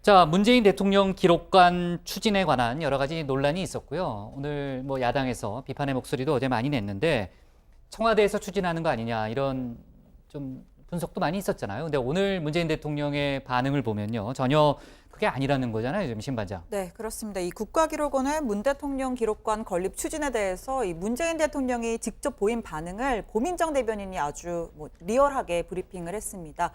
자, 문재인 대통령 기록관 추진에 관한 여러 가지 논란이 있었고요. 오늘 야당에서 비판의 목소리도 어제 많이 냈는데 청와대에서 추진하는 거 아니냐 이런 좀 분석도 많이 있었잖아요. 근데 오늘 문재인 대통령의 반응을 보면요. 전혀 그게 아니라는 거잖아요, 지금 신반장. 네, 그렇습니다. 이 국가기록원의 문 대통령 기록관 건립 추진에 대해서 이 문재인 대통령이 직접 보인 반응을 고민정 대변인이 아주 리얼하게 브리핑을 했습니다.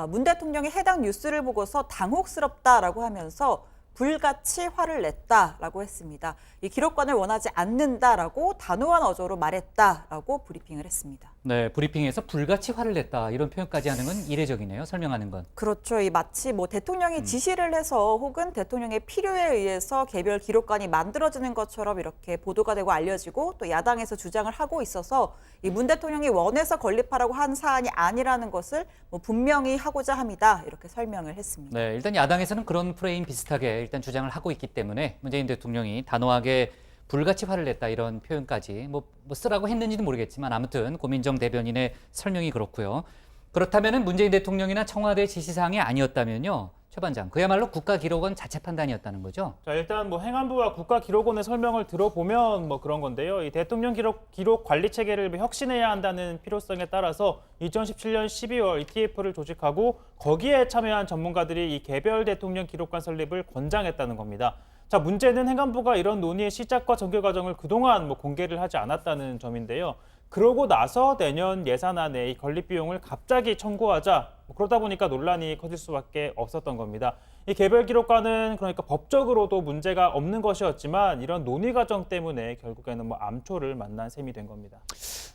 문 대통령이 해당 뉴스를 보고서 당혹스럽다라고 하면서 불같이 화를 냈다라고 했습니다. 이 기록관을 원하지 않는다라고 단호한 어조로 말했다라고 브리핑을 했습니다. 네, 브리핑에서 불같이 화를 냈다 이런 표현까지 하는 건 이례적이네요. 설명하는 건. 그렇죠. 이 마치 대통령이 지시를 해서 혹은 대통령의 필요에 의해서 개별 기록관이 만들어지는 것처럼 이렇게 보도가 되고 알려지고 또 야당에서 주장을 하고 있어서 이 문 대통령이 원해서 건립하라고 한 사안이 아니라는 것을 분명히 하고자 합니다. 이렇게 설명을 했습니다. 네, 일단 야당에서는 그런 프레임 비슷하게 일단 주장을 하고 있기 때문에 문재인 대통령이 단호하게 불같이 화를 냈다 이런 표현까지 쓰라고 했는지는 모르겠지만 아무튼 고민정 대변인의 설명이 그렇고요. 그렇다면은 문재인 대통령이나 청와대 지시사항이 아니었다면요. 최 반장, 그야말로 국가기록원 자체 판단이었다는 거죠? 자, 일단 행안부와 국가기록원의 설명을 들어보면 그런 건데요. 이 대통령 기록 관리 체계를 혁신해야 한다는 필요성에 따라서 2017년 12월 ETF를 조직하고 거기에 참여한 전문가들이 이 개별 대통령 기록관 설립을 권장했다는 겁니다. 자, 문제는 행안부가 이런 논의의 시작과 전개 과정을 그동안 공개를 하지 않았다는 점인데요. 그러고 나서 내년 예산안에 이 건립 비용을 갑자기 청구하자 그러다 보니까 논란이 커질 수밖에 없었던 겁니다. 이 개별 기록관은 그러니까 법적으로도 문제가 없는 것이었지만 이런 논의 과정 때문에 결국에는 암초를 만난 셈이 된 겁니다.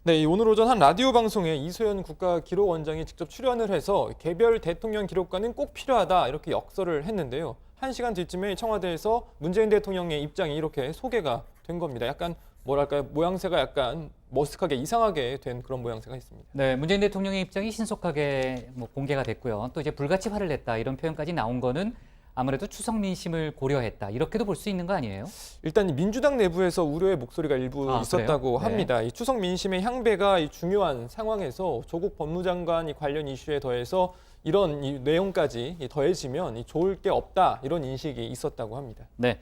네, 오늘 오전 한 라디오 방송에 이소연 국가기록원장이 직접 출연을 해서 개별 대통령 기록관은 꼭 필요하다 이렇게 역설을 했는데요. 1시간 뒤쯤에 청와대에서 문재인 대통령의 입장이 이렇게 소개가 된 겁니다. 약간 뭐랄까요, 모양새가 약간 머쓱하게 이상하게 된 그런 모양새가 있습니다. 네, 문재인 대통령의 입장이 신속하게 공개가 됐고요. 또 이제 불같이 화를 냈다 이런 표현까지 나온 거는 아무래도 추석 민심을 고려했다 이렇게도 볼 수 있는 거 아니에요? 일단 민주당 내부에서 우려의 목소리가 일부 있었다고 그래요? 합니다. 네. 이 추석 민심의 향배가 이 중요한 상황에서 조국 법무장관이 관련 이슈에 더해서 이런 이 내용까지 더해지면 좋을 게 없다 이런 인식이 있었다고 합니다. 네.